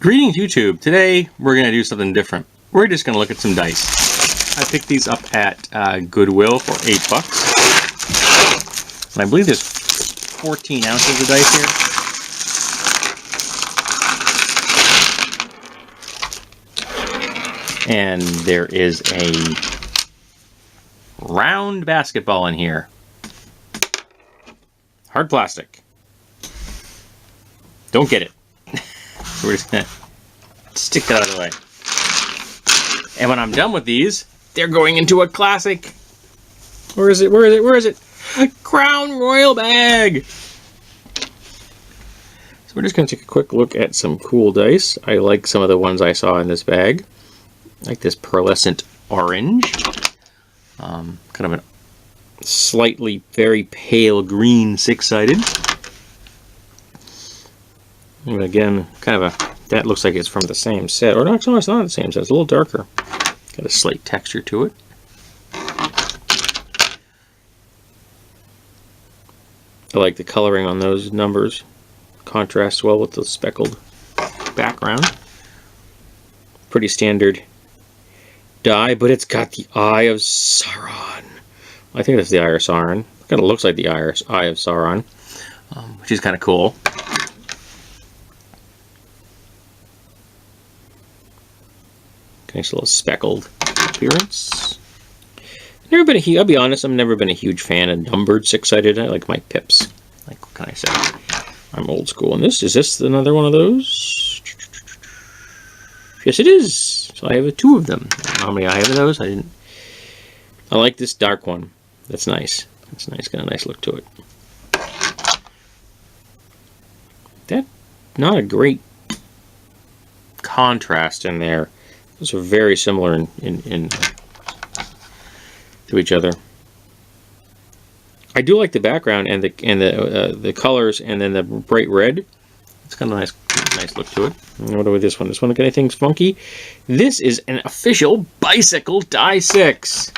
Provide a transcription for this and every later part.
Greetings YouTube! Today we're going to do something different. We're just going to look at some dice. I picked these up at Goodwill for $8. And I believe there's 14 ounces of dice here. And there is a round basketball in here. Hard plastic. Don't get it. So we're just going to stick that out of the way. And when I'm done with these, they're going into a classic. Where is it? Where is it? Where is it? A Crown Royal bag. So we're just going to take a quick look at some cool dice. I like some of the ones I saw in this bag. I like this pearlescent orange. Kind of a slightly very pale green six-sided. And again, kind of that looks like it's from the same set. Or no, it's not the same set. It's a little darker. Got a slight texture to it. I like the coloring on those numbers. Contrasts well with the speckled background. Pretty standard die, but it's got the Eye of Sauron. I think that's the Eye of Sauron. It kind of looks like the Eye of Sauron, which is kind of cool. Nice little speckled appearance. I'll be honest, I've never been a huge fan of numbered six-sided. I like my pips. Like, what can I say? I'm old school. And is this another one of those? Yes, it is. So I have two of them. I don't know how many I have of those. I like this dark one. That's nice. That's nice. Got a nice look to it. That, not a great contrast in there. Those are very similar to each other. I do like the background and the colors, and then the bright red. It's kind of nice look to it. And what about this one? This one look anything funky? This is an official bicycle die 6.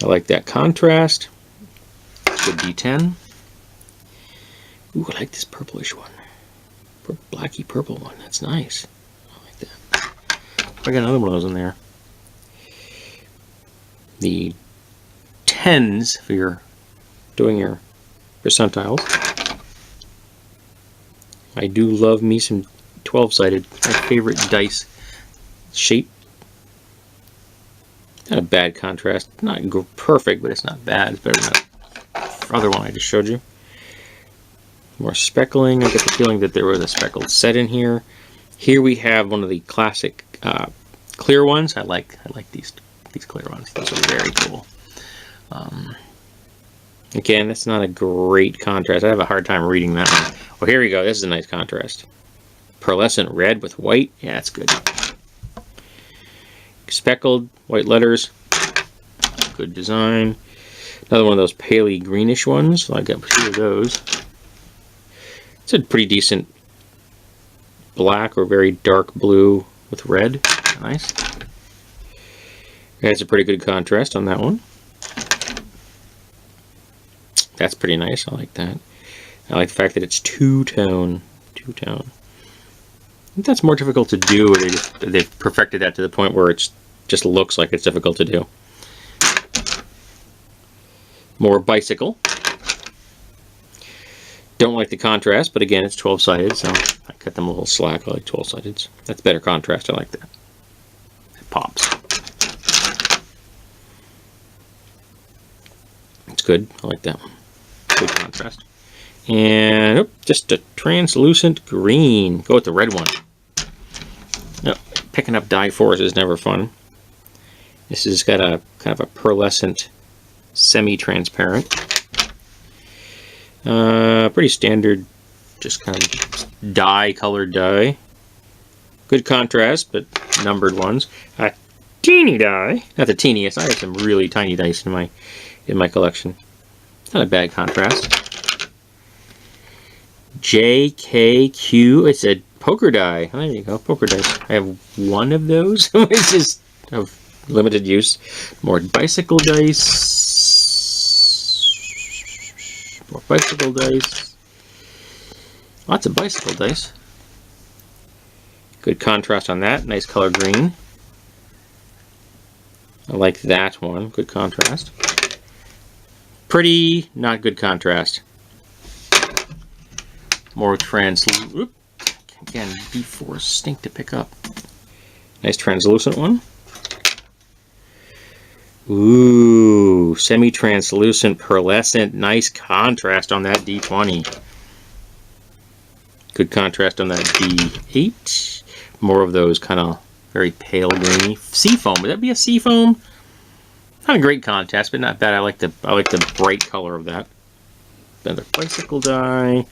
I like that contrast. Good D10. Ooh, I like this purplish one. Blacky purple one. That's nice. I got another one of those in there. The 10s for your doing your percentiles. I do love me some 12-sided. My favorite dice shape. Not a bad contrast. Not perfect, but it's not bad. It's better than the other one I just showed you. More speckling. I get the feeling that there was a speckled set in here. Here we have one of the classic clear ones. I like these clear ones. Those are very cool. Again, that's not a great contrast. I have a hard time reading that one. Well, here we go. This is a nice contrast. Pearlescent red with white. Yeah, that's good. Speckled white letters. Good design. Another one of those paley greenish ones. I got two of those. It's a pretty decent black or very dark blue with red. Nice. That's a pretty good contrast on that one. That's pretty nice. I like that. I like the fact that it's two-tone. Two-tone. I think that's more difficult to do. They've perfected that to the point where it just looks like it's difficult to do. More bicycle. Don't like the contrast, but again, it's 12-sided, so I cut them a little slack. I like 12-sideds. That's better contrast. I like that. It pops. It's good. I like that one. Good contrast. And just a translucent green. Go with the red one. Picking up die 4s is never fun. This has got a kind of a pearlescent, semi-transparent. Pretty standard, just kind of colored die. Good contrast, but numbered ones. A teeny die, not the teeniest. I have some really tiny dice in my collection. Not a bad contrast. JKQ. It's a poker die. Oh, there you go, poker dice. I have one of those, which is of limited use. More bicycle dice. More bicycle dice. Lots of bicycle dice. Good contrast on that. Nice color green. I like that one. Good contrast. Pretty, not good contrast. More translucent. Again, D4s stink to pick up. Nice translucent one. Ooh, semi-translucent, pearlescent. Nice contrast on that D20. Good contrast on that D8. More of those kind of very pale greeny. Seafoam. Would that be a seafoam? Not a great contrast, but not bad. I like the bright color of that. Another bicycle die.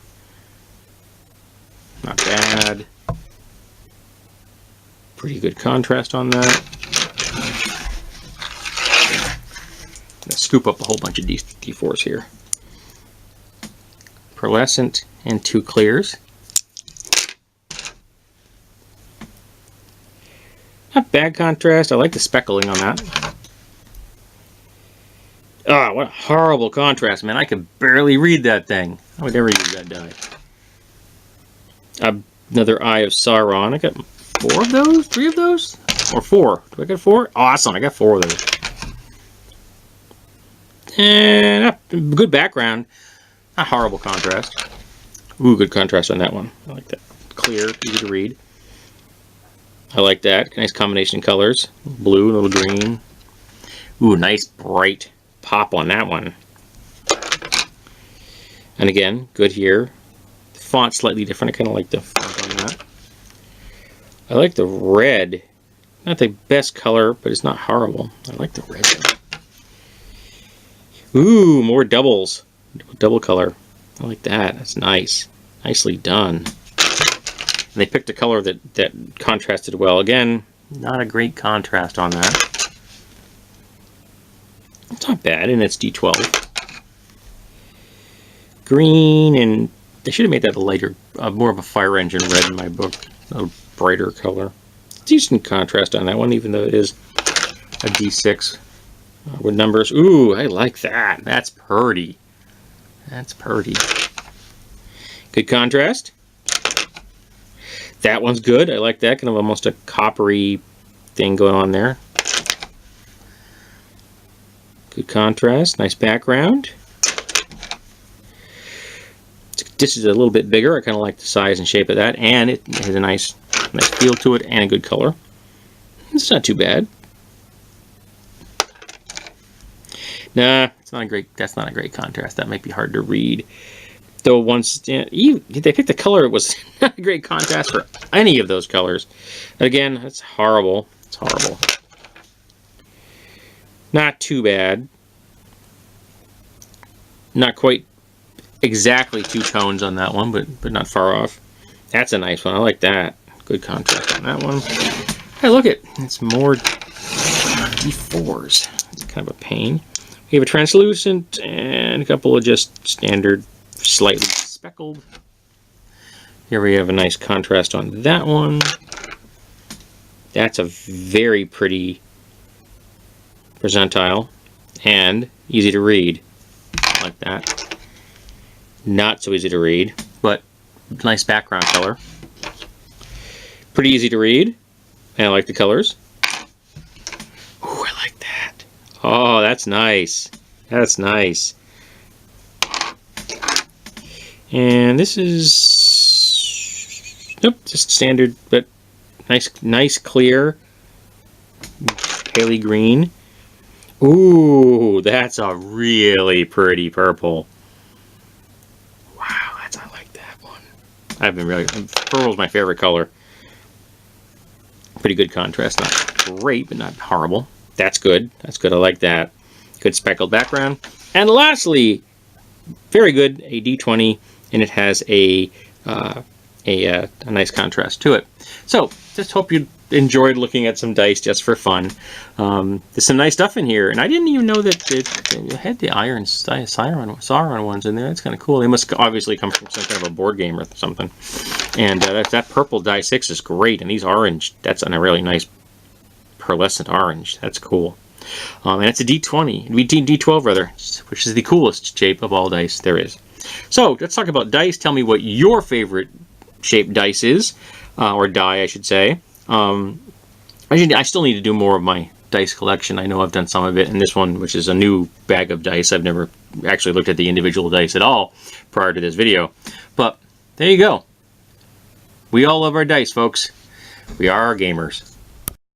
Not bad. Pretty good contrast on that. I'm gonna scoop up a whole bunch of D4s here. Pearlescent and 2 clears. Not bad contrast. I like the speckling on that. Ah, what a horrible contrast, man. I could barely read that thing. I would never use that die. Another Eye of Sauron. I got 4 of those? 3 of those? Or 4? Do I get 4? Awesome, I got 4 of those. And good background. Not horrible contrast. Ooh, good contrast on that one. I like that. Clear, easy to read. I like that. Nice combination of colors. Blue, a little green. Ooh, nice bright pop on that one. And again, good here. The font's slightly different. I kind of like the font on that. I like the red. Not the best color, but it's not horrible. I like the red. Ooh, more doubles. Double color. I like that. That's nice. Nicely done. And they picked a color that contrasted well. Again, not a great contrast on that. It's not bad, and it's D12. Green, and they should have made that a lighter, more of a fire engine red in my book. A brighter color. Decent contrast on that one, even though it is a D6 with numbers. Ooh, I like that. That's pretty. That's pretty. Good contrast. That one's good. I like that. Kind of almost a coppery thing going on there. Good contrast. Nice background. This is a little bit bigger. I kind of like the size and shape of that. And it has a nice feel to it and a good color. It's not too bad. Nah, it's not a great. That's not a great contrast. That might be hard to read. Though once they picked the color, it was not a great contrast for any of those colors. Again, that's horrible. It's horrible. Not too bad. Not quite exactly 2 tones on that one, but not far off. That's a nice one. I like that. Good contrast on that one. Hey, look it. It's more D4s. It's kind of a pain. We have a translucent and a couple of just standard, slightly speckled. Here we have a nice contrast on that one. That's a very pretty percentile and easy to read. I like that. Not so easy to read, but nice background color. Pretty easy to read, and I like the colors. Ooh, I like that. Oh, that's nice. That's nice. And this is, nope, just standard, but nice clear, paley green. Ooh, that's a really pretty purple. Wow, I like that one. Purple's my favorite color. Pretty good contrast. Not great, but not horrible. That's good. That's good. I like that. Good speckled background. And lastly, very good, a D20, and it has a nice contrast to it. So, just hope you enjoyed looking at some dice just for fun. There's some nice stuff in here, and I didn't even know that it had the Sauron ones in there. That's kind of cool. They must obviously come from some kind of a board game or something. And that purple die 6 is great, and these orange, that's a really nice pearlescent orange. That's cool. And it's a D20, D12 rather, which is the coolest shape of all dice there is. So let's talk about dice. Tell me what your favorite shaped dice is, or die, I should say. I still need to do more of my dice collection. I know I've done some of it, and this one, which is a new bag of dice, I've never actually looked at the individual dice at all prior to this video. But there you go. We all love our dice, folks. We are our gamers.